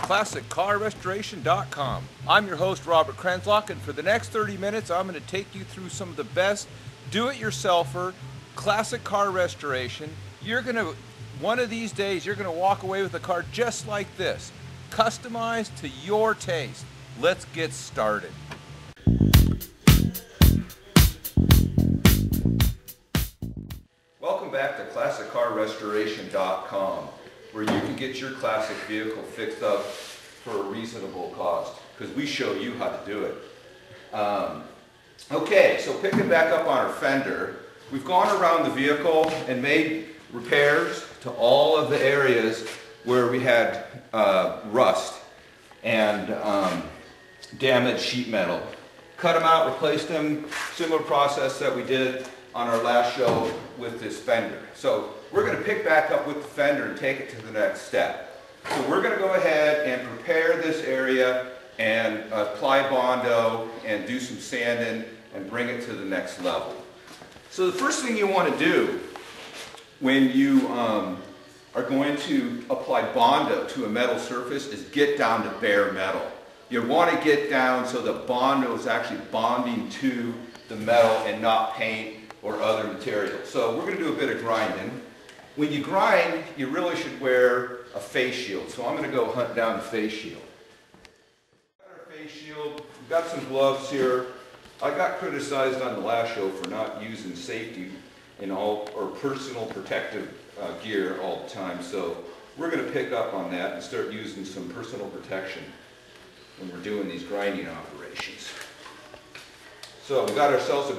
ClassicCarRestoration.com. I'm your host, Robert Krenzlock, and for the next 30 minutes, I'm going to take you through some of the best do-it-yourselfer classic car restoration. One of these days, you're going to walk away with a car just like this, customized to your taste. Let's get started. Welcome back to ClassicCarRestoration.com, where you can get your classic vehicle fixed up for a reasonable cost, because we show you how to do it. Okay, so picking back up on our fender, we've gone around the vehicle and made repairs to all of the areas where we had rust and damaged sheet metal. Cut them out, replaced them, similar process that we did on our last show with this fender. So we're going to pick back up with the fender and take it to the next step. So we're going to go ahead and prepare this area and apply Bondo and do some sanding and bring it to the next level. So the first thing you want to do when you are going to apply Bondo to a metal surface is get down to bare metal. You want to get down so the Bondo is actually bonding to the metal and not paint or other material. So we're going to do a bit of grinding. When you grind, you really should wear a face shield. So I'm going to go hunt down a face shield. Got our face shield. We've got some gloves here. I got criticized on the last show for not using safety in all or personal protective gear all the time. So we're going to pick up on that and start using some personal protection when we're doing these grinding operations. So we got ourselves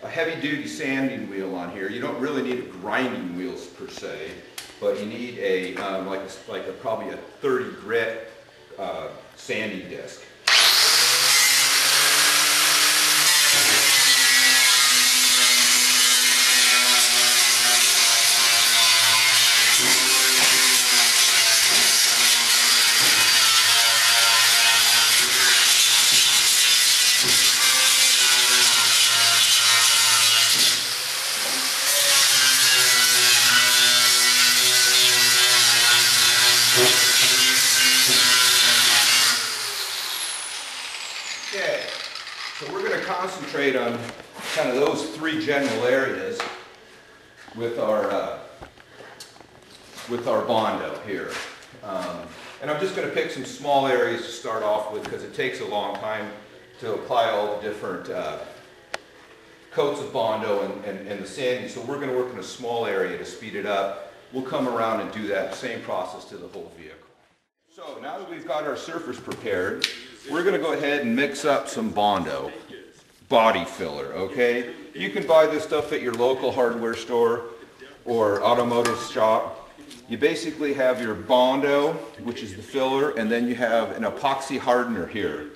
a heavy-duty sanding wheel on here. You don't really need a grinding wheels per se, but you need a probably a 30 grit sanding disc. Okay, so we're going to concentrate on kind of those three general areas with our Bondo here. And I'm just going to pick some small areas to start off with because it takes a long time to apply all the different coats of Bondo and the sanding. So we're going to work in a small area to speed it up. We'll come around and do that same process to the whole vehicle. So now that we've got our surface prepared, we're going to go ahead and mix up some Bondo body filler, okay? You can buy this stuff at your local hardware store or automotive shop. You basically have your Bondo, which is the filler, and then you have an epoxy hardener here.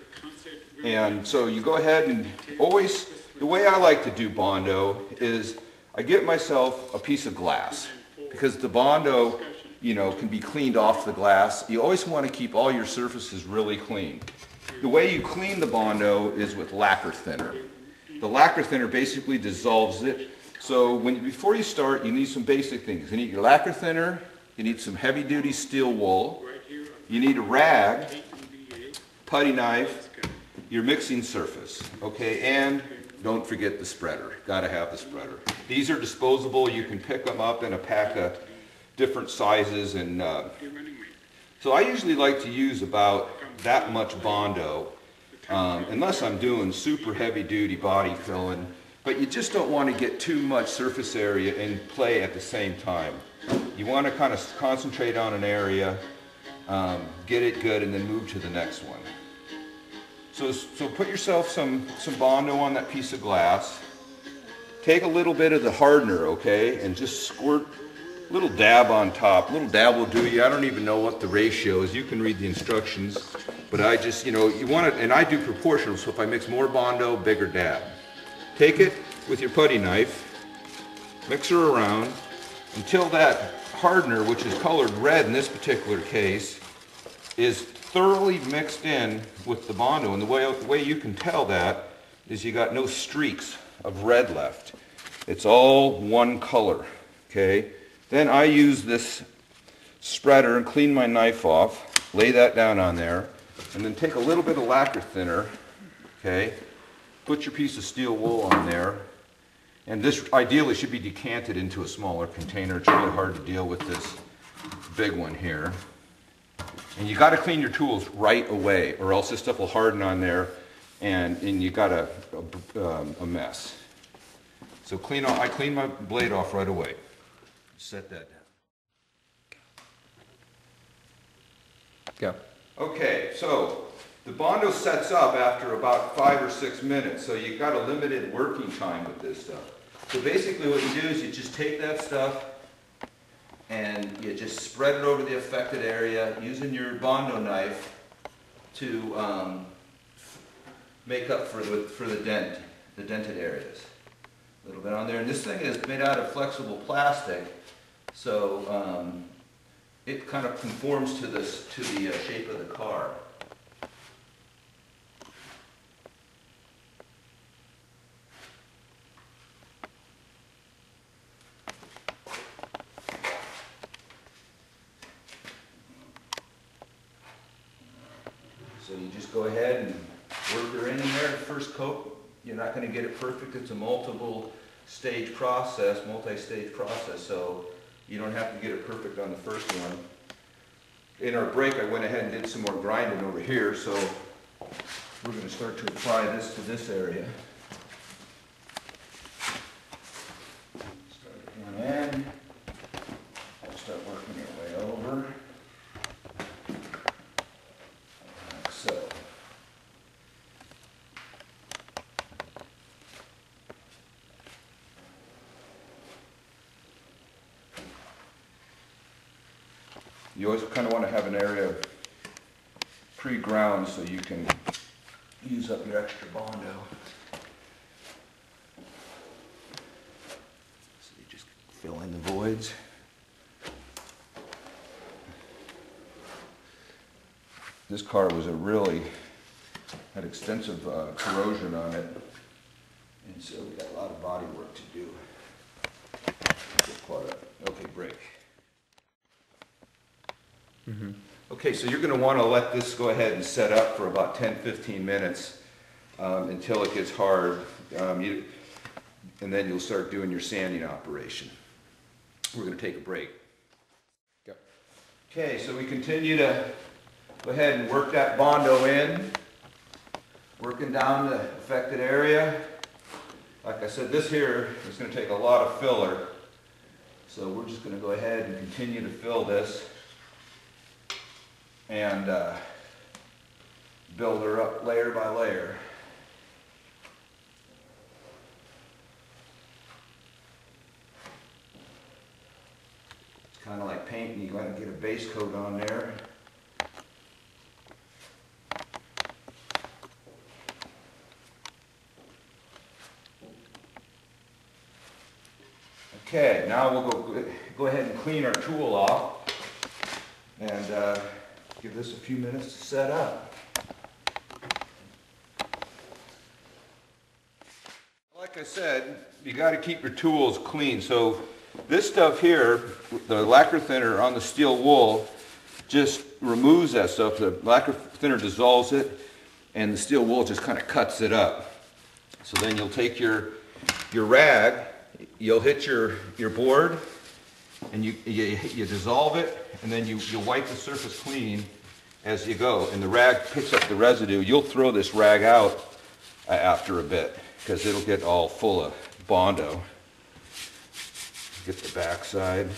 And so you go ahead and always, the way I like to do Bondo is I get myself a piece of glass because the Bondo, you know, can be cleaned off the glass. You always want to keep all your surfaces really clean. The way you clean the Bondo is with lacquer thinner. The lacquer thinner basically dissolves it. So before you start, you need some basic things. You need your lacquer thinner, you need some heavy-duty steel wool, you need a rag, putty knife, your mixing surface, okay, and don't forget the spreader. Got to have the spreader. These are disposable. You can pick them up in a pack of different sizes, and so I usually like to use about that much Bondo, unless I'm doing super heavy-duty body filling, but you just don't want to get too much surface area in play at the same time. You want to kind of concentrate on an area, get it good, and then move to the next one. So put yourself some Bondo on that piece of glass. Take a little bit of the hardener, okay, and just squirt a little dab on top. A little dab will do you. I don't even know what the ratio is. You can read the instructions, but I just, you know, you want it, and I do proportional, so if I mix more Bondo, bigger dab. Take it with your putty knife, mix her around until that hardener, which is colored red in this particular case, is thoroughly mixed in with the Bondo. And the way you can tell that is you got no streaks of red left. It's all one color, okay? Then I use this spreader and clean my knife off, lay that down on there, and then take a little bit of lacquer thinner, okay, put your piece of steel wool on there, and this ideally should be decanted into a smaller container. It's really hard to deal with this big one here. And you got to clean your tools right away, or else this stuff will harden on there, and you got a mess. So I clean my blade off right away. Set that down. Go. Okay, so the Bondo sets up after about 5 or 6 minutes, so you've got a limited working time with this stuff. So basically what you do is you just take that stuff and you just spread it over the affected area using your Bondo knife to make up for the dented areas. A little bit on there, and this thing is made out of flexible plastic, so it kind of conforms to the shape of the car. So you just go ahead and work her in there. The first coat, you're not going to get it perfect. It's a multi-stage process, so you don't have to get it perfect on the first one. In our break, I went ahead and did some more grinding over here, so we're going to start to apply this to this area. Start at one end. I'll start working your way over. Like so. You always kind of want to have an area pre-ground so you can use up your extra Bondo. So you just fill in the voids. This car was had extensive corrosion on it, and so we got a lot of body work to do. Get caught up. Okay, break. Mm-hmm. Okay, so you're going to want to let this go ahead and set up for about 10-15 minutes until it gets hard, and then you'll start doing your sanding operation. We're going to take a break. Go. Okay, so we continue to go ahead and work that Bondo in, working down the affected area. Like I said, this here is going to take a lot of filler, so we're just going to go ahead and continue to fill this and build her up layer by layer. It's kind of like painting. You got to get a base coat on there. Okay, now we'll go ahead and clean our tool off and give this a few minutes to set up. Like I said, you got to keep your tools clean. So this stuff here, the lacquer thinner on the steel wool, just removes that stuff. The lacquer thinner dissolves it, and the steel wool just kind of cuts it up. So then you'll take your rag, you'll hit your board, and you dissolve it, and then you wipe the surface clean as you go, and the rag picks up the residue. You'll throw this rag out after a bit because it'll get all full of Bondo. Get the back side.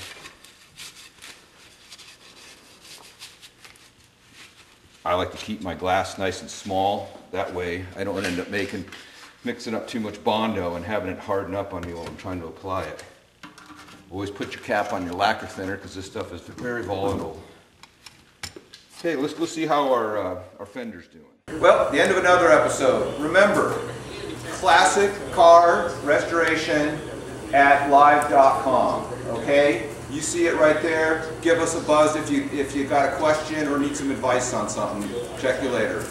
I like to keep my glass nice and small. That way I don't end up mixing up too much Bondo and having it harden up on me while I'm trying to apply it. Always put your cap on your lacquer thinner because this stuff is very volatile. Okay, let's go see how our fender's doing. Well, the end of another episode. Remember, classic car restoration at live.com. Okay, you see it right there. Give us a buzz if you got a question or need some advice on something. Check you later.